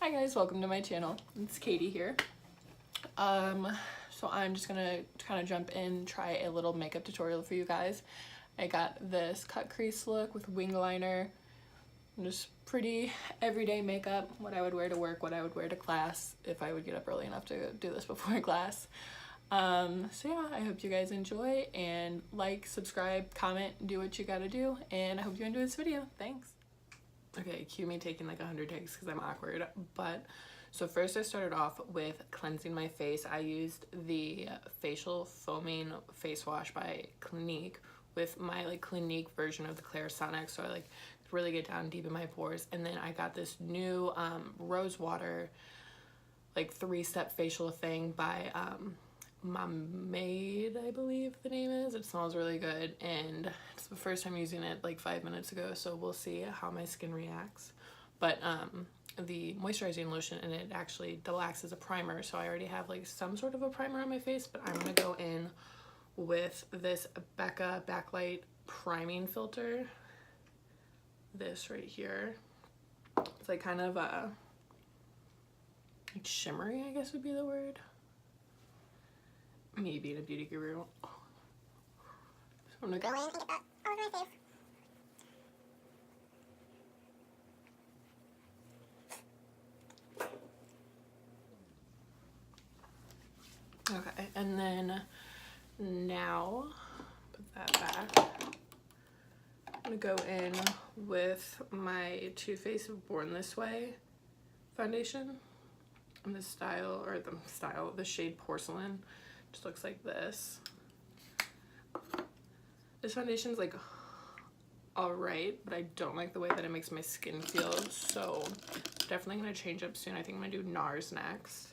Hi guys, welcome to my channel. It's Katie here. So I'm just gonna kind of jump in, try a little makeup tutorial for you guys. I got this cut crease look with wing liner, just pretty everyday makeup, what I would wear to work, what I would wear to class if I would get up early enough to do this before class. So yeah, I hope you guys enjoy, and like, subscribe, comment, do what you gotta do, and I hope you enjoy this video. Thanks. Okay, cue me taking like 100 takes because I'm awkward. But so first I started off with cleansing my face. I used the facial foaming face wash by Clinique with my like Clinique version of the Clarisonic, so I like really get down deep in my pores. And then I got this new rose water like 3-step facial thing by pomade, I believe the name is. It smells really good, and it's the first time using it like 5 minutes ago, so we'll see how my skin reacts. But the moisturizing lotion in it actually double acts as a primer, so I already have like some sort of a primer on my face, but I'm gonna go in with this Becca backlight priming filter, this right here. It's like kind of like shimmery, I guess would be the word. Me being a beauty guru. So I'm gonna go in and get that all over my face. Okay, and then now put that back. I'm gonna go in with my Too Faced Born This Way foundation in the the shade Porcelain. Just looks like this. This foundation's like alright, but I don't like the way that it makes my skin feel, so definitely gonna change up soon. I think I'm gonna do NARS next.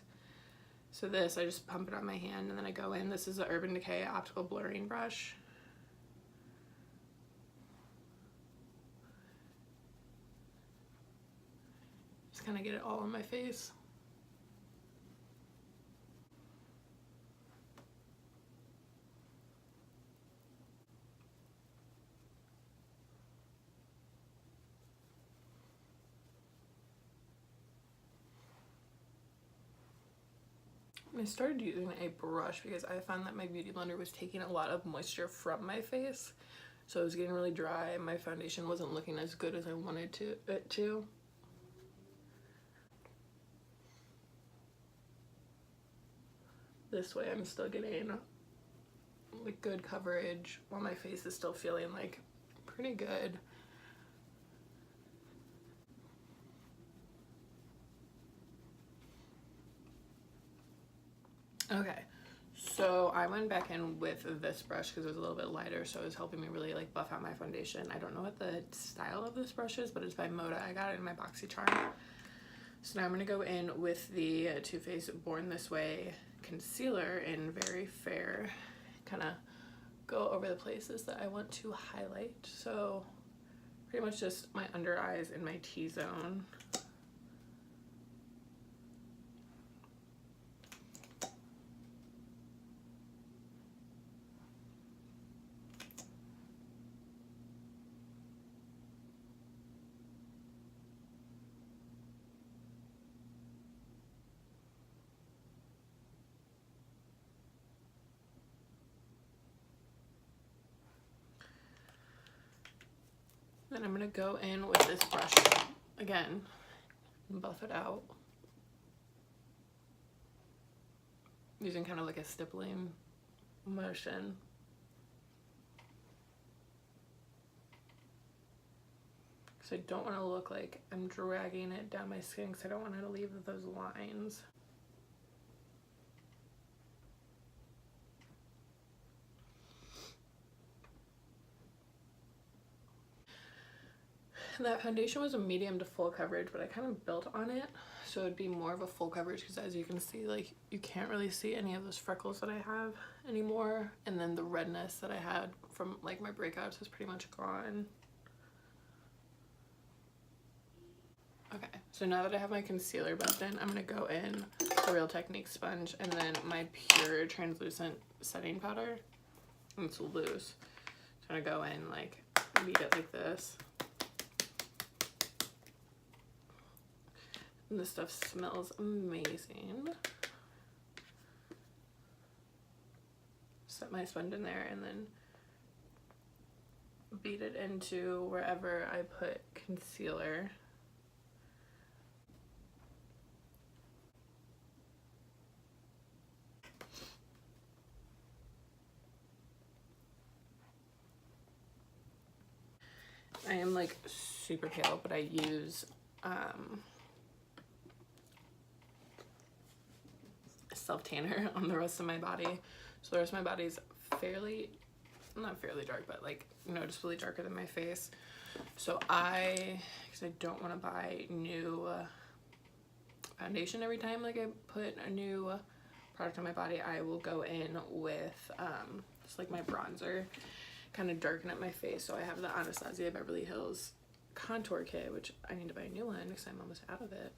So this, I just pump it on my hand and then I go in. This is the Urban Decay optical blurring brush. Just kind of get it all on my face. I started using a brush because I found that my beauty blender was taking a lot of moisture from my face, so it was getting really dry and my foundation wasn't looking as good as I wanted it to. This way I'm still getting like good coverage while my face is still feeling like pretty good. Okay, so I went back in with this brush because it was a little bit lighter, so it was helping me really like buff out my foundation. I don't know what the style of this brush is, but it's by Moda. I got it in my BoxyCharm. So now I'm gonna go in with the Too Faced Born This Way concealer in Very Fair, kind of go over the places that I want to highlight. So pretty much just my under eyes and my T-zone. Then I'm gonna go in with this brush again and buff it out using kind of like a stippling motion. Because I don't want to look like I'm dragging it down my skin, because I don't want to leave those lines. That foundation was a medium to full coverage, but I kind of built on it, so it'd be more of a full coverage, because as you can see, like, you can't really see any of those freckles that I have anymore, and then the redness that I had from like my breakouts is pretty much gone. Okay, so now that I have my concealer buffed in, I'm gonna go in the Real Technique sponge and then my pure translucent setting powder. It's loose, so I'm gonna go in, like, beat it like this. And this stuff smells amazing. Set my sponge in there and then beat it into wherever I put concealer. I am like super pale, but I use self tanner on the rest of my body. So the rest of my body's fairly, not fairly dark, but like noticeably darker than my face. So because I don't want to buy new foundation every time like I put a new product on my body, I will go in with just like my bronzer, kind of darken up my face. So I have the Anastasia Beverly Hills contour kit, which I need to buy a new one because I'm almost out of it.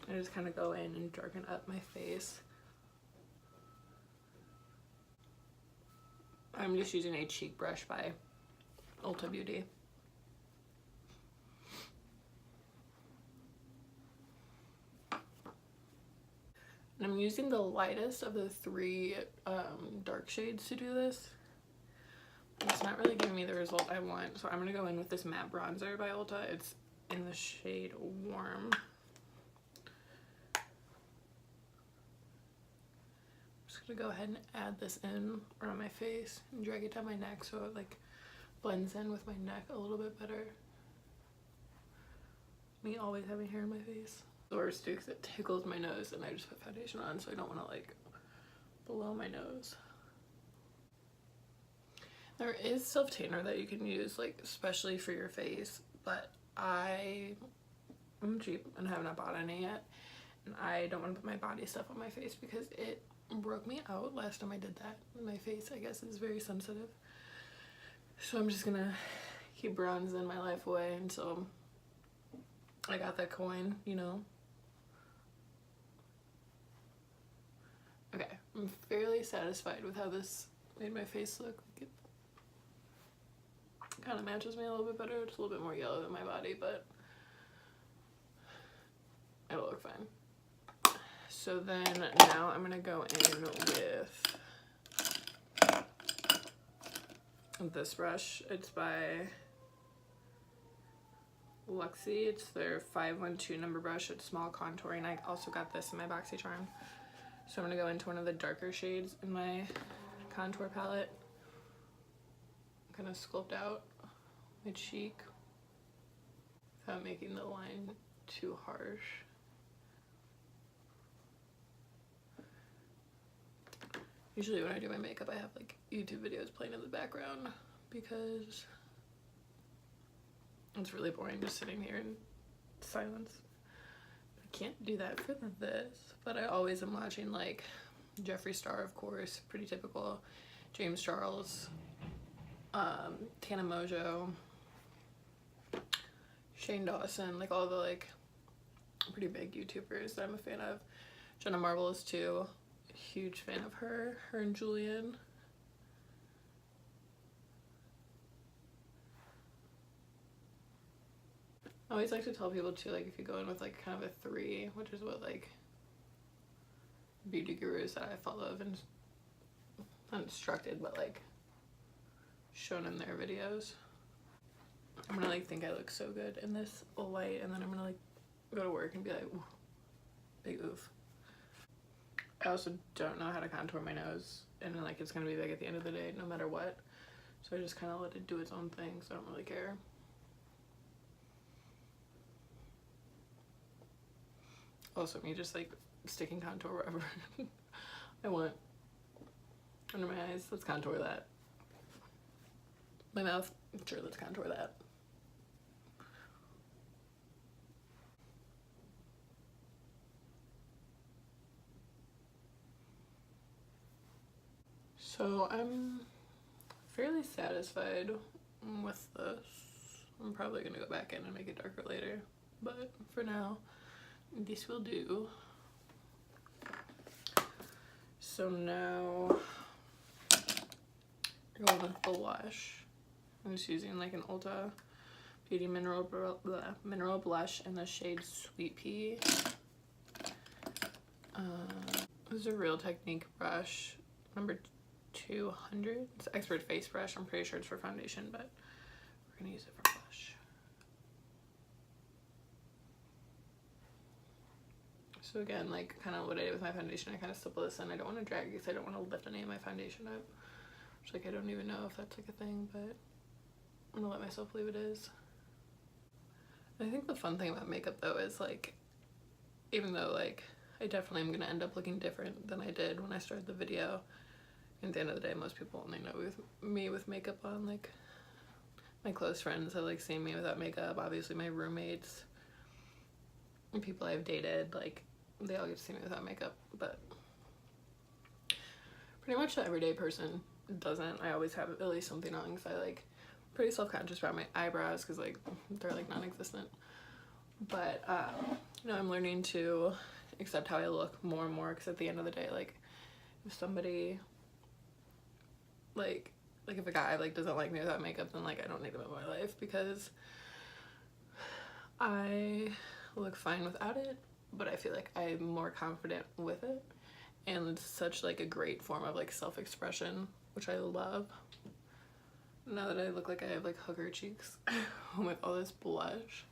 I just kind of go in and darken up my face. I'm just using a cheek brush by Ulta Beauty. And I'm using the lightest of the three dark shades to do this. It's not really giving me the result I want, so I'm going to go in with this matte bronzer by Ulta. It's in the shade Warm. I'm just going to go ahead and add this in around my face and drag it down my neck so it like blends in with my neck a little bit better. Me always having hair in my face. The worst too, because it tickles my nose and I just put foundation on, so I don't want to like below my nose. There is self tanner that you can use, like especially for your face, but I'm cheap and have not bought any yet, and I don't want to put my body stuff on my face because it broke me out last time I did that. My face, I guess, is very sensitive, so I'm just gonna keep bronzing my life away until I got that coin, you know. Okay, I'm fairly satisfied with how this made my face look. Like it kind of matches me a little bit better. It's a little bit more yellow than my body, but it'll look fine. So then now I'm gonna go in with this brush. It's by Luxie. It's their 512 number brush. It's small contouring. I also got this in my BoxyCharm. So I'm gonna go into one of the darker shades in my contour palette. Kind of sculpt out my cheek without making the line too harsh. Usually when I do my makeup, I have like YouTube videos playing in the background because it's really boring just sitting here in silence. I can't do that for this, but I always am watching like Jeffree Star, of course, pretty typical, James Charles, Tana Mojo, Shane Dawson, like all the like pretty big YouTubers that I'm a fan of. Jenna Marble is too. Huge fan of her and Julian. I always like to tell people too, like if you go in with like kind of a 3, which is what like beauty gurus that I follow have been not instructed, but like shown in their videos. I'm gonna like think I look so good in this light, and then I'm gonna like go to work and be like, ooh, big oof. I also don't know how to contour my nose, and like it's gonna be big at the end of the day no matter what, so I just kind of let it do its own thing, so I don't really care. Also, me just like sticking contour wherever I want. Under my eyes, let's contour that. My mouth, sure, let's contour that. So I'm fairly satisfied with this. I'm probably gonna go back in and make it darker later, but for now, this will do. So now going with blush. I'm just using like an Ulta Beauty Mineral Blush in the shade Sweet Pea. This is a Real Technique brush, number 200. It's an expert face brush. I'm pretty sure it's for foundation, but we're gonna use it for blush. So again, like kind of what I did with my foundation, I kind of stipple this in. I don't want to drag because I don't want to lift any of my foundation up. Which, like, I don't even know if that's like a thing, but I'm gonna let myself believe it is. I think the fun thing about makeup though is like, even though like I definitely am gonna end up looking different than I did when I started the video, at the end of the day most people only know me with makeup on. Like my close friends have like seen me without makeup. Obviously my roommates and people I've dated, like they all get to see me without makeup, but pretty much the everyday person doesn't. I always have at least something on because I like pretty self-conscious about my eyebrows because like they're like non-existent. But you know, I'm learning to accept how I look more and more because at the end of the day, like if somebody like if a guy like doesn't like me without makeup, then like I don't need them in my life because I look fine without it, but I feel like I'm more confident with it, and it's such like a great form of like self-expression, which I love. Now that I look like I have like hugger cheeks with all this blush.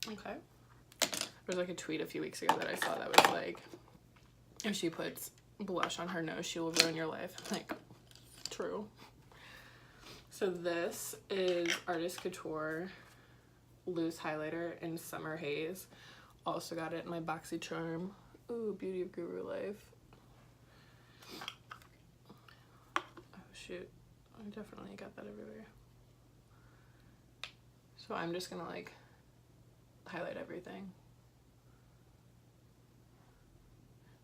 Okay. There was like a tweet a few weeks ago that I saw that was like, if she puts blush on her nose, she will ruin your life. Like, true. So this is Artist Couture Loose Highlighter in Summer Haze. Also got it in my Boxy Charm. Ooh, Beauty of Guru Life. Shoot, I definitely got that everywhere. So I'm just gonna like highlight everything.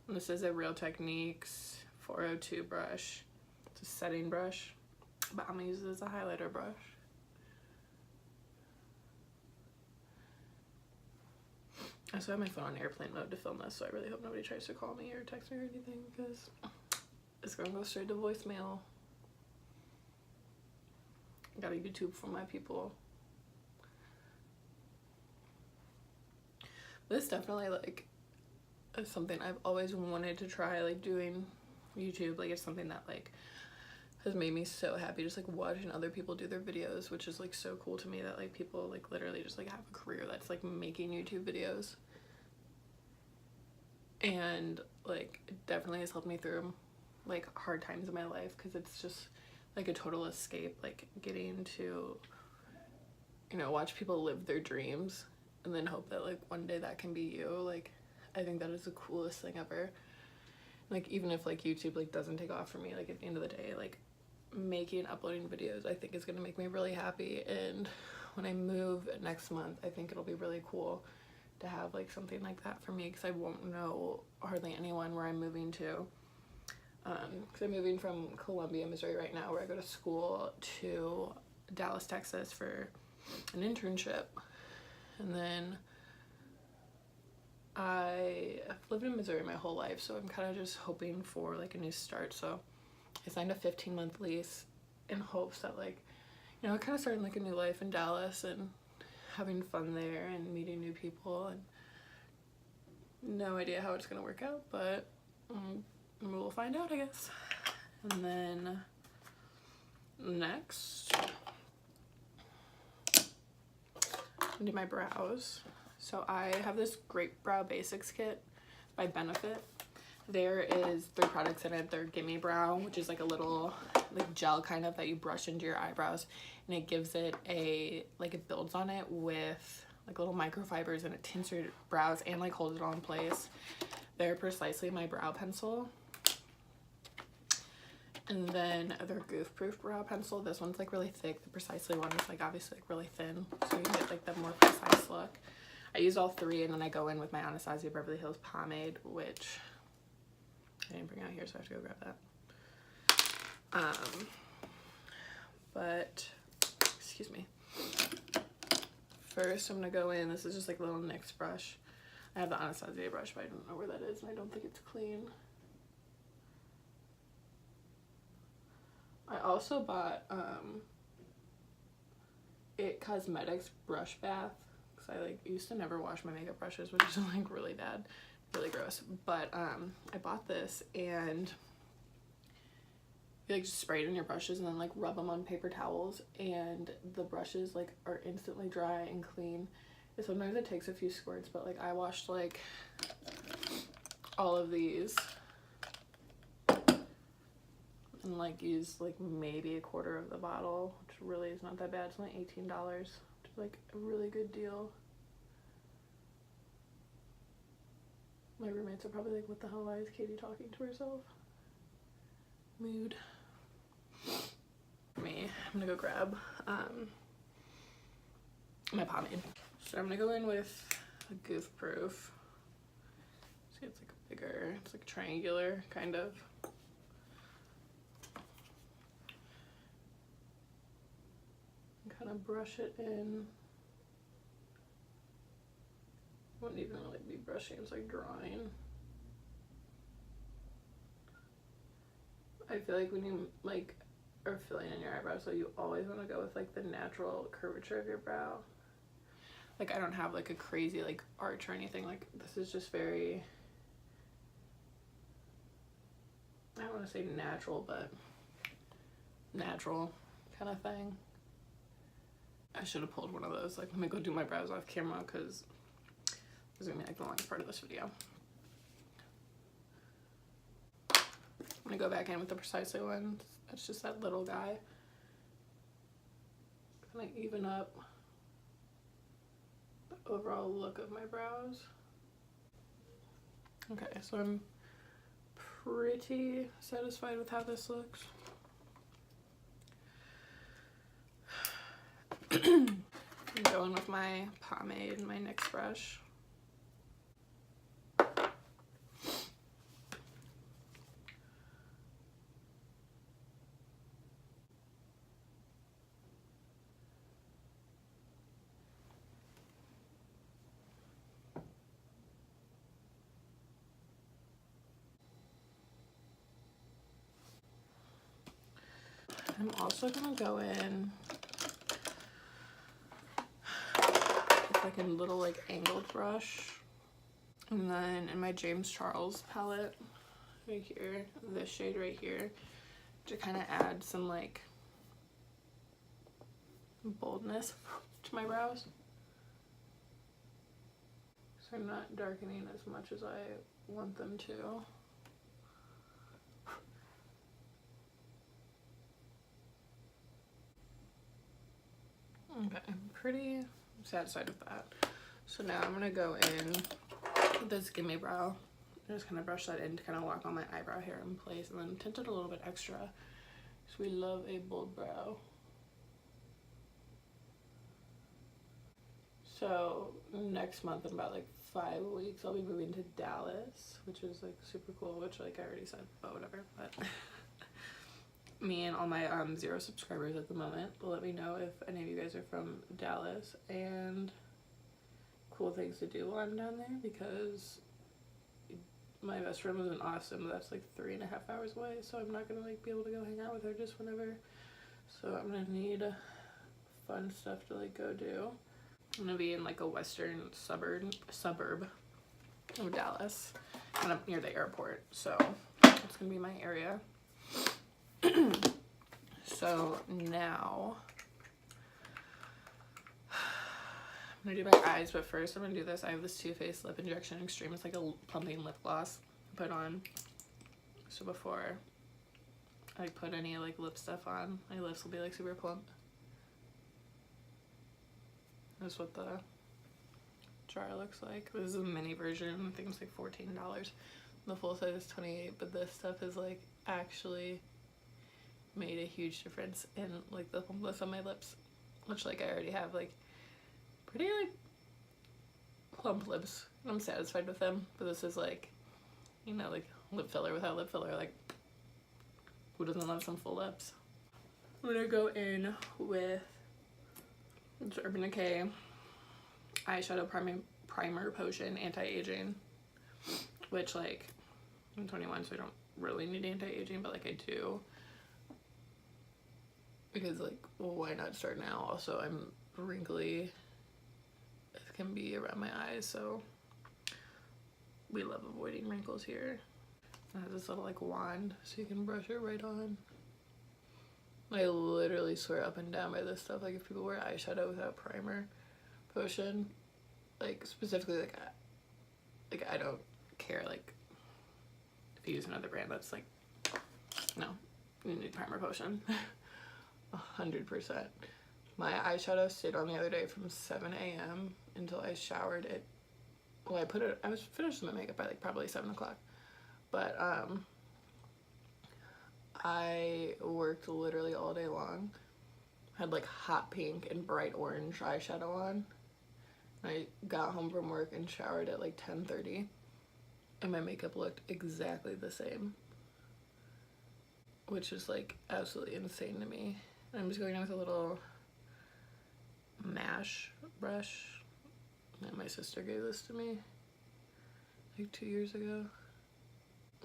And this is a Real Techniques 402 brush. It's a setting brush, but I'm gonna use it as a highlighter brush. I also have my phone on airplane mode to film this, so I really hope nobody tries to call me or text me or anything because it's gonna go straight to voicemail. Got a YouTube for my people. This definitely like is something I've always wanted to try, like doing YouTube. Like it's something that like has made me so happy just like watching other people do their videos, which is like so cool to me that like people like literally just like have a career that's like making YouTube videos. And like it definitely has helped me through like hard times in my life because it's just like a total escape, like getting to, you know, watch people live their dreams and then hope that like one day that can be you. Like I think that is the coolest thing ever. Like even if like YouTube like doesn't take off for me, like at the end of the day, like making and uploading videos I think is gonna make me really happy. And when I move next month, I think it'll be really cool to have like something like that for me because I won't know hardly anyone where I'm moving to. Because I'm moving from Columbia, Missouri right now, where I go to school, to Dallas, Texas for an internship. And then I have lived in Missouri my whole life, so I'm kind of just hoping for like a new start. So I signed a 15-month lease in hopes that like, you know, kind of starting like a new life in Dallas and having fun there and meeting new people. And no idea how it's going to work out, but we'll find out, I guess. And then next, do my brows. So I have this Great Brow Basics kit by Benefit. There is 3 products in it. They're Gimme Brow, which is like a little like gel kind of that you brush into your eyebrows, and it gives it a like it builds on it with like little microfibers, and it tints your brows and like holds it all in place. They're Precisely My Brow Pencil. And then their Goof Proof Brow Pencil. This one's like really thick. The Precisely one is like obviously like really thin, so you can get like the more precise look. I use all 3, and then I go in with my Anastasia Beverly Hills pomade, which I didn't bring out here, so I have to go grab that. But excuse me. First, I'm gonna go in. This is just like a little NYX brush. I have the Anastasia brush, but I don't know where that is, and I don't think it's clean. I also bought It Cosmetics brush bath, because I like used to never wash my makeup brushes, which is like really bad, really gross. But I bought this, and you like just spray it in your brushes and then like rub them on paper towels, and the brushes like are instantly dry and clean. And sometimes it takes a few squirts, but like I washed like all of these and like used like maybe a quarter of the bottle, which really is not that bad. It's only $18, which is like a really good deal. My roommates are probably like, what the hell, why is Katie talking to herself? Mood. For me, I'm gonna go grab my pomade. So I'm gonna go in with a goof proof. See, it's like bigger, it's like triangular kind of. Kind of brush it in. Wouldn't even really be brushing, it's like drawing. I feel like when you like are filling in your eyebrows, so you always want to go with like the natural curvature of your brow. Like I don't have like a crazy like arch or anything. Like this is just very, I don't want to say natural, but natural kind of thing. I should have pulled one of those. Like, let me go do my brows off camera, because this is gonna be like the longest part of this video. I'm gonna go back in with the Precisely one. That's just that little guy. Kind of even up the overall look of my brows. Okay, so I'm pretty satisfied with how this looks. I'm going with my pomade and my NYX brush. I'm also gonna go in with like a little like angled brush, and then in my James Charles palette right here, this shade right here, to kind of add some like boldness to my brows. So I'm not darkening as much as I want them to. Okay, I'm pretty satisfied with that. So now I'm gonna go in with this Gimme Brow. Just kind of brush that in to kind of lock all my eyebrow hair in place, and then tint it a little bit extra, because we love a bold brow. So next month, in about like 5 weeks, I'll be moving to Dallas, which is like super cool, which like I already said, but whatever. But me and all my 0 subscribers at the moment will let me know if any of you guys are from Dallas and cool things to do while I'm down there, because my best friend was in Austin, but that's like 3.5 hours away, so I'm not gonna like be able to go hang out with her just whenever. So I'm gonna need fun stuff to like go do. I'm gonna be in like a western suburb of Dallas, kind of near the airport, so it's gonna be my area. So now I'm gonna do my eyes, but first I'm gonna do this. I have this Too Faced Lip Injection Extreme. It's like a plumping lip gloss I put on. So before I put any like lip stuff on, my lips will be like super plump. That's what the jar looks like. This is a mini version. I think it's like $14. The full size is $28, but this stuff is like actually made a huge difference in like the plumpness on my lips, which like I already have like pretty like plump lips, and I'm satisfied with them. But this is like, you know, like lip filler without lip filler. Like, who doesn't love some full lips? I'm gonna go in with it's Urban Decay eyeshadow primer potion anti-aging, which like I'm 21, so I don't really need anti-aging, but like I do, because like, well, why not start now? Also, I'm wrinkly as can be around my eyes, so we love avoiding wrinkles here. It has this little like wand so you can brush it right on. I literally swear up and down by this stuff. Like if people wear eyeshadow without primer potion, like specifically like I don't care, like if you use another brand that's like, no, you need primer potion. 100%. My eyeshadow stayed on the other day from 7 a.m. until I showered it. Well, I was finished with my makeup by like probably 7 o'clock, but I worked literally all day long. Had like hot pink and bright orange eyeshadow on. I got home from work and showered at like 10:30, and my makeup looked exactly the same, which is like absolutely insane to me. I'm just going in with a little Mash brush that my sister gave this to me like 2 years ago.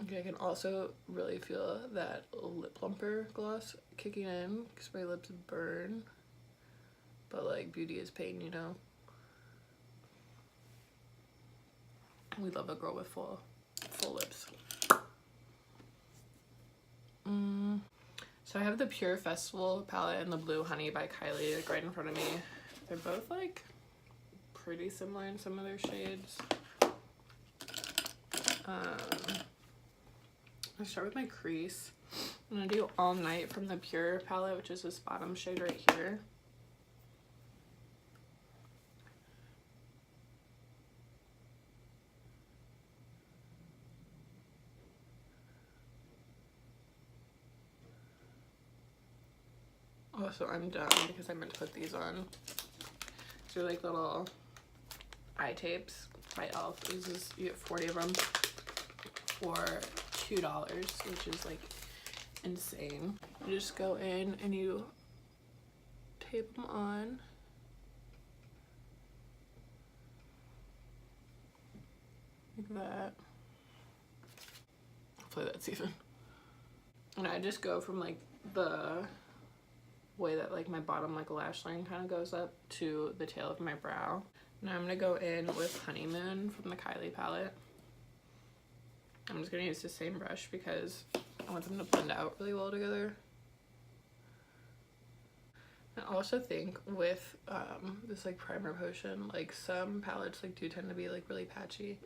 Okay, I can also really feel that lip plumper gloss kicking in because my lips burn, but like beauty is pain, you know. We love a girl with full lips. So I have the Pure Festival palette and the Blue Honey by Kylie like right in front of me. They're both like pretty similar in some of their shades. I'll start with my crease. I'm gonna do All Night from the Pure palette, which is this bottom shade right here. Also, I'm done because I meant to put these on. These are like little eye tapes by e.l.f. You get 40 of them for $2, which is like insane. You just go in and you tape them on. Like that. Hopefully that's even. And I just go from like the way that like my bottom like lash line kind of goes up to the tail of my brow. Now I'm gonna go in with Honeymoon from the Kylie palette. I'm just gonna use the same brush because I want them to blend out really well together. I also think with this like primer potion, like some palettes like do tend to be like really patchy.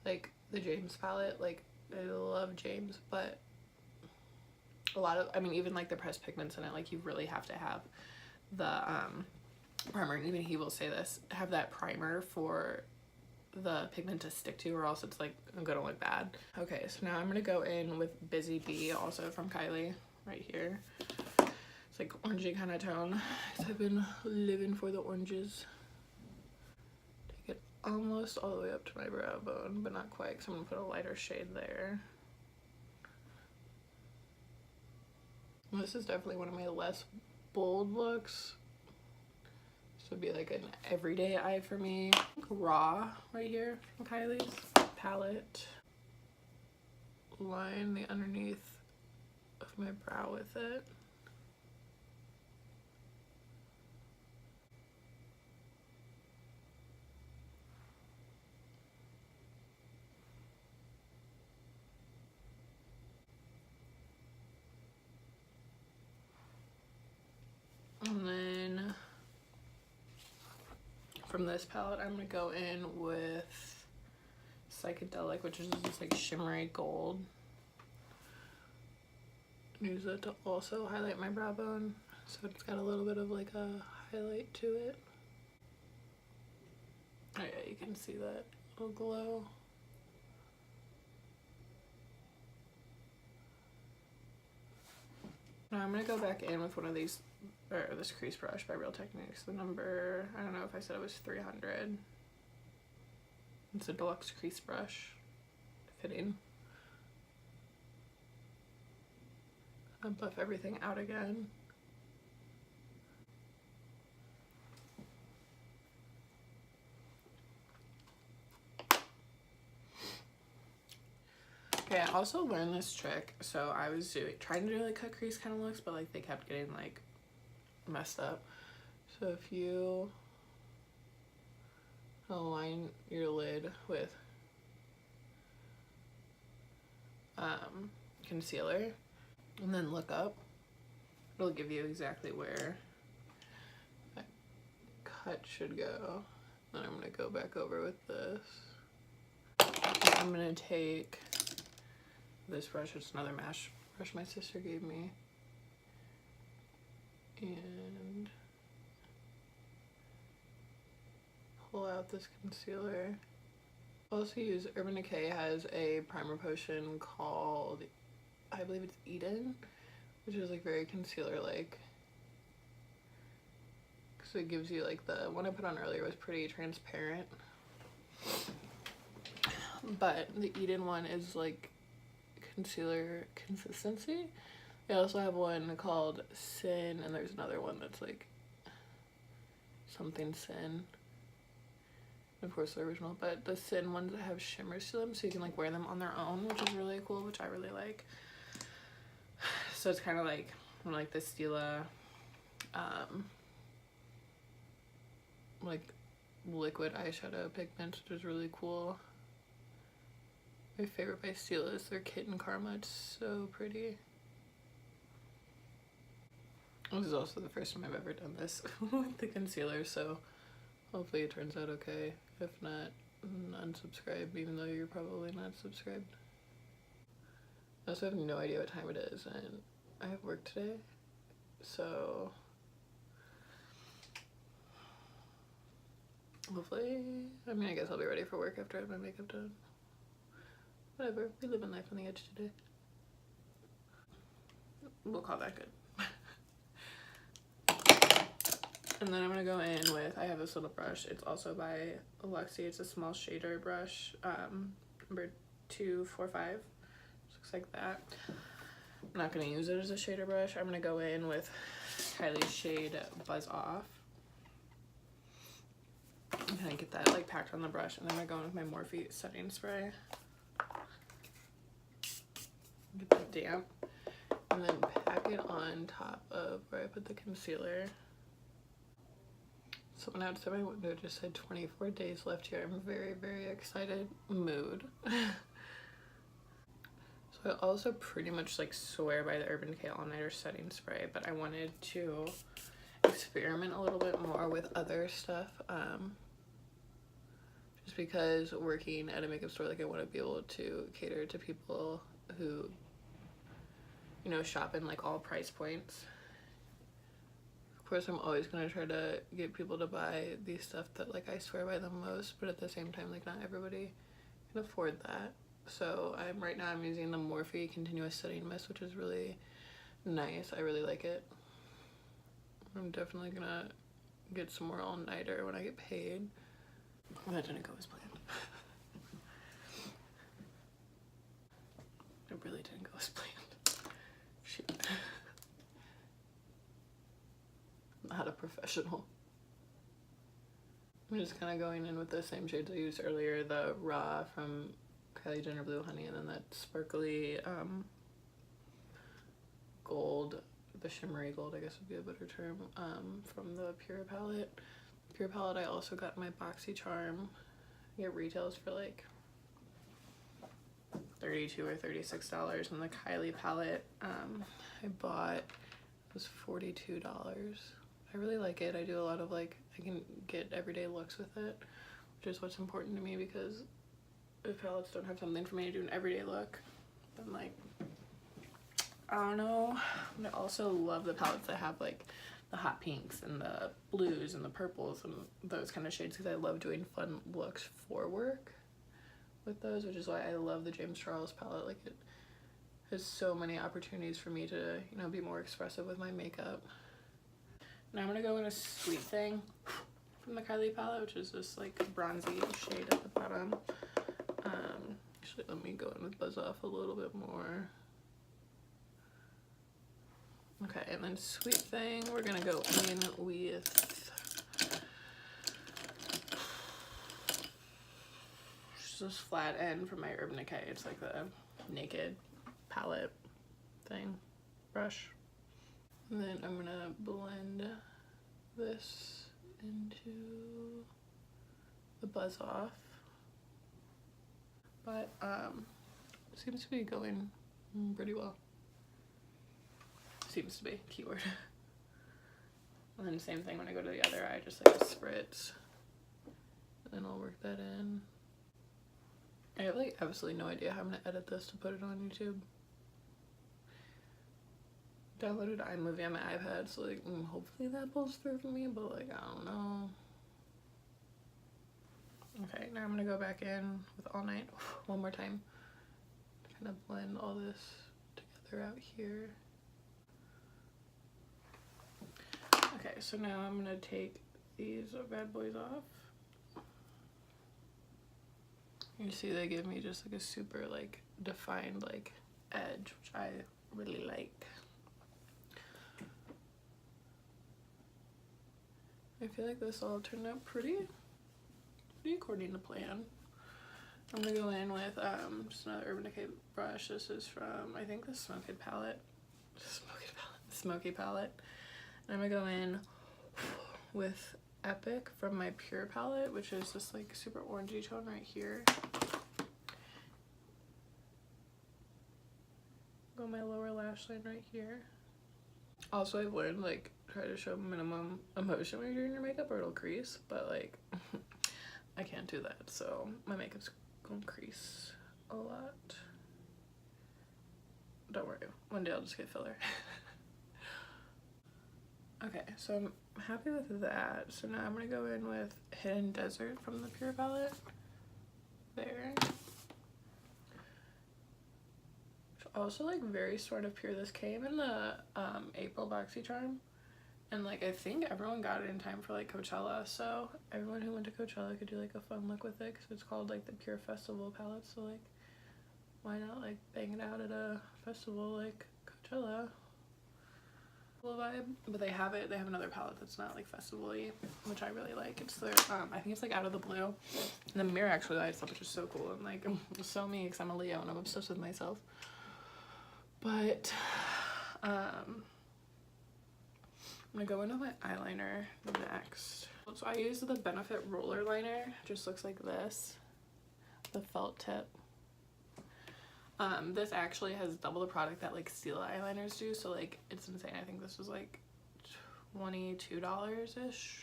Like the James palette, like I love James, but a lot of, I mean, even like the pressed pigments in it, like you really have to have the primer, and even he will say this, have that primer for the pigment to stick to, or else it's like gonna look bad. Okay, so now I'm gonna go in with Busy Bee, also from Kylie, right here. It's like orangey kind of tone, because I've been living for the oranges. Take it almost all the way up to my brow bone, but not quite, because I'm gonna put a lighter shade there. This is definitely one of my less bold looks. This would be like an everyday eye for me. Raw right here from Kylie's palette. Line the underneath of my brow with it. And then from this palette, I'm gonna go in with Psychedelic, which is just like shimmery gold. Use it to also highlight my brow bone, so it's got a little bit of like a highlight to it. Oh yeah, you can see that little glow. Now I'm gonna go back in with one of these, or this crease brush by Real Techniques. The number, I don't know if I said it was 300. It's a deluxe crease brush, fitting. And buff everything out again. Okay, I also learned this trick. So I was trying to do like cut crease kind of looks, but like they kept getting like messed up. So if you align your lid with concealer and then look up, it'll give you exactly where that cut should go. Then I'm gonna go back over with this. I'm gonna take this brush, it's another Mash brush my sister gave me, and pull out this concealer. Also use Urban Decay has a primer potion called, I believe it's Eden, which is like very concealer like. So it gives you like, the one I put on earlier was pretty transparent, but the Eden one is like concealer consistency. They also have one called Sin, and there's another one that's like something Sin. Of course the original, but the Sin ones that have shimmers to them, so you can like wear them on their own, which is really cool, which I really like. So it's kind of like the Stila like liquid eyeshadow pigment, which is really cool. My favorite by Stila is their Kitten Karma. It's so pretty. This is also the first time I've ever done this with the concealer, so hopefully it turns out okay. If not, unsubscribe, even though you're probably not subscribed. I also have no idea what time it is, and I have work today, so hopefully, I mean, I guess I'll be ready for work after I have my makeup done. Whatever, we live in life on the edge today. We'll call that good. And then I'm gonna go in with, I have this little brush. It's also by Luxie. It's a small shader brush, number 245. Looks like that. I'm not gonna use it as a shader brush. I'm gonna go in with Kylie's shade Buzz Off. I'm gonna get that like packed on the brush, and then I'm gonna go in with my Morphe setting spray. Get that damp, and then pack it on top of where I put the concealer. Someone outside my window just said 24 days left here. I'm very, very excited. Mood. So I also pretty much like swear by the Urban Decay All Nighter setting spray, but I wanted to experiment a little bit more with other stuff. Just because working at a makeup store, like I want to be able to cater to people who, you know, shop in like all price points. Of course, I'm always going to try to get people to buy the stuff that like I swear by the most, but at the same time, like not everybody can afford that. So right now I'm using the Morphe Continuous Setting Mist, which is really nice. I really like it. I'm definitely gonna get some more all-nighter when I get paid. That didn't go as planned. It really didn't go as planned. Shoot. I'm not a professional. I'm just kind of going in with the same shades I used earlier, the Raw from Kylie Jenner Blue Honey, and then that sparkly gold, the shimmery gold I guess would be a better term, from the Pure palette. Pure palette I also got my BoxyCharm. It retails for like $32 or $36, and the Kylie palette I bought was $42. I really like it. I do a lot of like, I can get everyday looks with it, which is what's important to me, because if palettes don't have something for me to do an everyday look, then like, I don't know. I also love the palettes that have like the hot pinks and the blues and the purples and those kind of shades, because I love doing fun looks for work with those, which is why I love the James Charles palette. Like, it has so many opportunities for me to, you know, be more expressive with my makeup. Now I'm gonna go in a Sweet Thing from the Kylie palette, which is this like bronzy shade at the bottom. Actually, let me go in with Buzz Off a little bit more. Okay, and then Sweet Thing, we're gonna go in with just this flat end from my Urban Decay. It's like the Naked palette thing, brush. And then I'm gonna blend this into the buzz off, but seems to be going pretty well. Seems to be keyword. And then same thing when I go to the other eye, just like a spritz, and then I'll work that in. I have like absolutely no idea how I'm gonna edit this to put it on YouTube. Downloaded iMovie on my iPad, so like hopefully that pulls through for me, but like I don't know. Okay, now I'm gonna go back in with All Night one more time. Kind of blend all this together out here. Okay, so now I'm gonna take these bad boys off. You see they give me just like a super like defined like edge, which I really like. I feel like this all turned out pretty according to plan. I'm gonna go in with just another Urban Decay brush. This is from, I think, the Smoky palette. And I'm gonna go in with Epic from my Pure palette, which is this like super orangey tone right here. Go my lower lash line right here. Also, I've learned like try to show minimum emotion when you're doing your makeup or it'll crease, but like I can't do that, so my makeup's gonna crease a lot. Don't worry, one day I'll just get filler. Okay, so I'm happy with that. So now I'm gonna go in with Hidden Desert from the Pure palette. There. Also like very sort of pure. This came in the April BoxyCharm, and like I think everyone got it in time for like Coachella, so everyone who went to Coachella could do like a fun look with it because it's called like the Pure Festival palette. So like why not like bang it out at a festival like Coachella? Cool vibe. But they have another palette that's not like festival-y, which I really like. It's their I think it's like Out of the Blue, and the mirror actually lights up, which is so cool, and like so me because I'm a Leo and I'm obsessed with myself. But I'm gonna go into my eyeliner next. So I use the Benefit roller liner. Just looks like this, the felt tip. This actually has double the product that like Stila eyeliners do, so like it's insane. I think this was like $22-ish,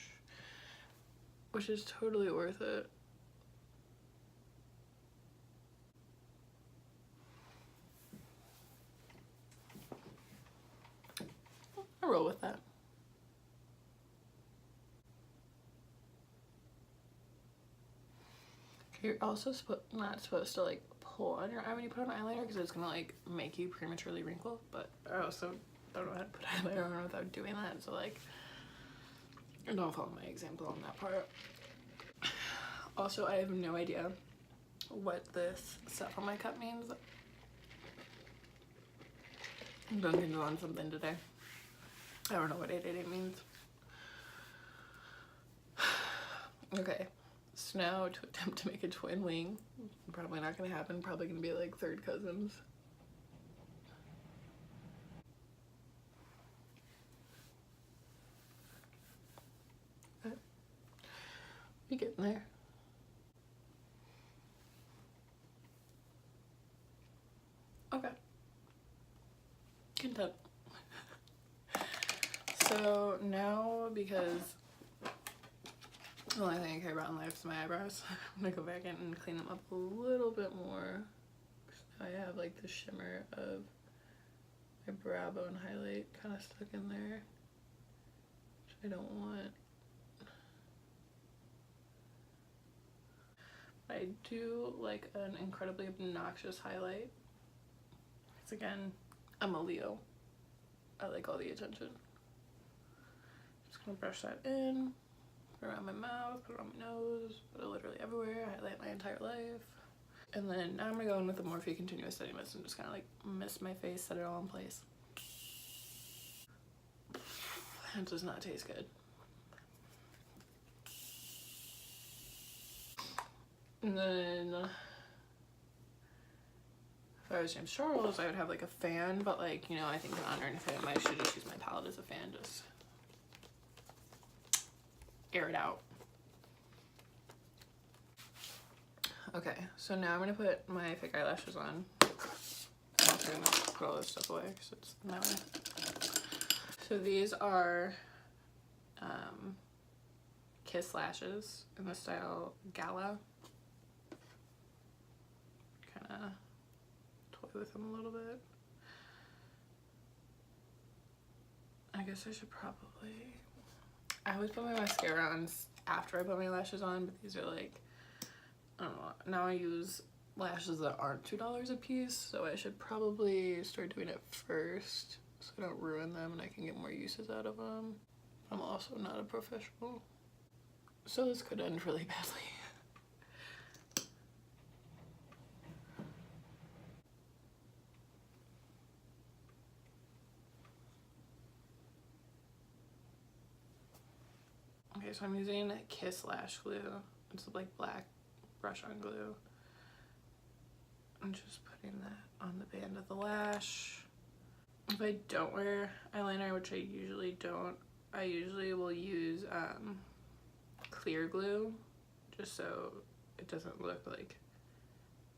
which is totally worth it. I roll with that. You're also not supposed to like pull on your eye when you put on eyeliner because it's gonna like make you prematurely wrinkle, but I also don't know how to put eyeliner on without doing that, so like don't follow my example on that part. Also, I have no idea what this stuff on my cup means. I'm dunking on something today. I don't know what 888 means. Okay, so now to attempt to make a twin wing. Probably not gonna happen. Probably gonna be like third cousins. Okay. Be getting there. Okay. Content. So now, because the only thing I care about in life is my eyebrows, I'm gonna go back in and clean them up a little bit more. I have like the shimmer of my brow bone highlight kind of stuck in there, which I don't want. I do like an incredibly obnoxious highlight. Because again, I'm a Leo. I like all the attention. Just gonna brush that in, put it around my mouth, put it on my nose, put it literally everywhere. I highlight my entire life. And then now I'm gonna go in with the Morphe Continuous Setting Mist and just kind of like mist my face, set it all in place. It does not taste good. And then if I was James Charles, I would have like a fan, but like, you know, I think in honor and fame, I should just use my palette as a fan. Just air it out. Okay, so now I'm gonna put my fake eyelashes on. I'm also gonna put all this stuff away because it's in my way. So these are Kiss lashes in the style Gala. Kind of toy with them a little bit. I guess I should probably... I always put my mascara on after I put my lashes on, but these are like, I don't know. Now I use lashes that aren't $2 a piece, so I should probably start doing it first so I don't ruin them and I can get more uses out of them. I'm also not a professional, so this could end really badly. Okay, so I'm using Kiss lash glue. It's like black brush on glue. I'm just putting that on the band of the lash. If I don't wear eyeliner, which I usually don't, I usually will use clear glue just so it doesn't look like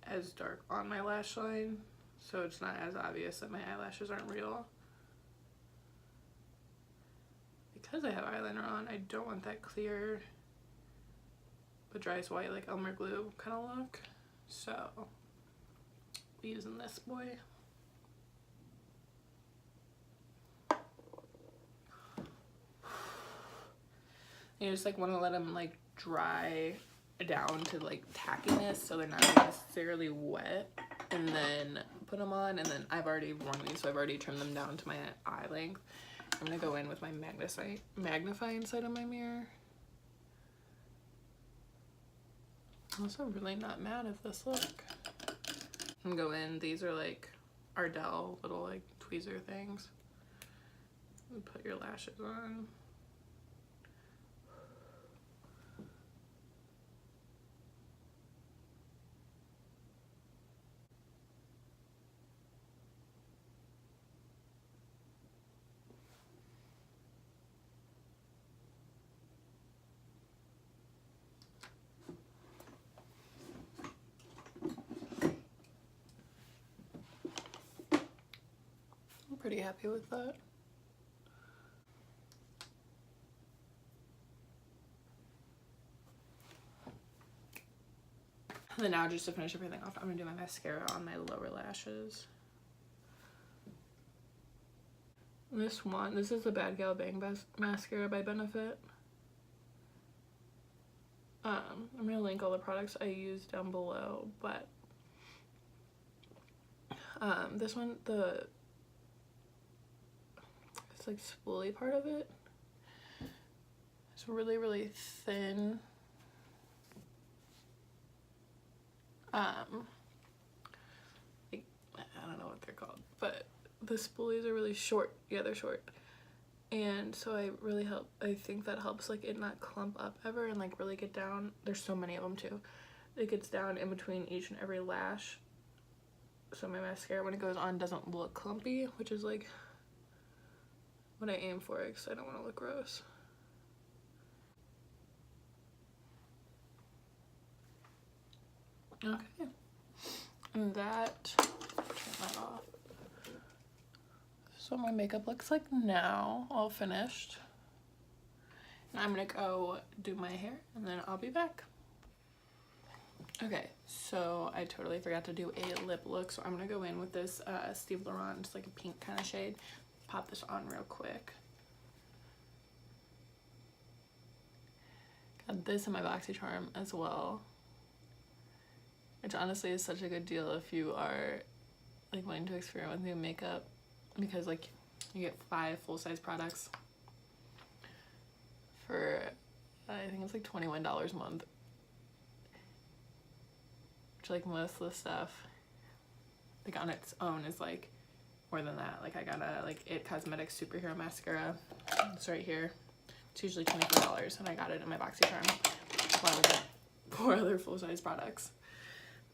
as dark on my lash line, so it's not as obvious that my eyelashes aren't real. Because I have eyeliner on, I don't want that clear but dry as white like Elmer glue kind of look, so I'll be using this boy. You just like want to let them like dry down to like tackiness so they're not necessarily wet, and then put them on. And then I've already worn these, so I've already trimmed them down to my eye length. I'm gonna go in with my magnifying side of my mirror. I'm also really not mad at this look. I'm gonna go in, these are like Ardell little like tweezer things. And put your lashes on. Pretty happy with that. And then now, just to finish everything off, I'm gonna do my mascara on my lower lashes. This is the Bad Gal Bang mascara by Benefit. I'm gonna link all the products I use down below, but this one, it's like spoolie part of it. It's really, really thin. Like, I don't know what they're called, but the spoolies are really short. Yeah, they're short. And so I think that helps like it not clump up ever and like really get down. There's so many of them too. It gets down in between each and every lash. So my mascara, when it goes on, doesn't look clumpy, which is like what I aim for because I don't want to look gross. Okay, and that, turn that off. So my makeup looks like now, all finished. And I'm gonna go do my hair and then I'll be back. Okay, so I totally forgot to do a lip look, so I'm gonna go in with this Steve Laurent, just like a pink kind of shade. Pop this on real quick. Got this in my BoxyCharm as well, which honestly is such a good deal if you are like wanting to experiment with new makeup, because like you get 5 full-size products for I think it's like $21 a month, which like most of the stuff like on its own is like more than that. Like I got a like It Cosmetics Superhero Mascara. It's right here. It's usually $24 and I got it in my BoxyCharm along with 4 other full-size products.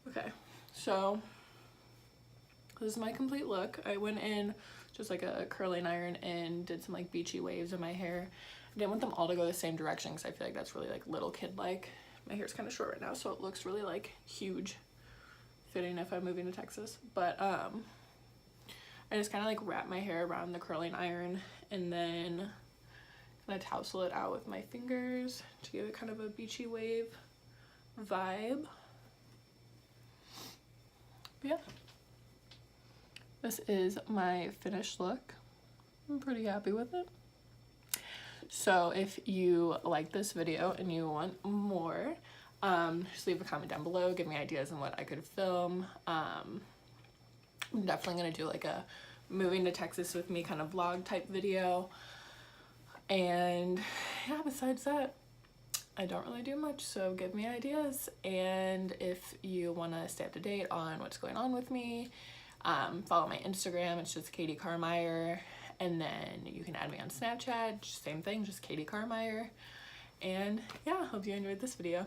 Okay, so this is my complete look. I went in just like a curling iron and did some like beachy waves in my hair. didn't want them all to go the same direction because I feel like that's really like little kid like. My hair's kind of short right now, so it looks really like huge fitting if I'm moving to Texas. But I just kind of like wrap my hair around the curling iron and then kind of tousle it out with my fingers to give it kind of a beachy wave vibe. But yeah, this is my finished look. I'm pretty happy with it. So if you like this video and you want more, just leave a comment down below, give me ideas on what I could film. I'm definitely gonna do like a moving to Texas with me kind of vlog type video. And yeah, besides that, I don't really do much, so give me ideas. And if you want to stay up to date on what's going on with me, follow my Instagram. It's just Katie Carmeyer. And then you can add me on Snapchat, same thing, just Katie Carmeyer. And yeah, hope you enjoyed this video.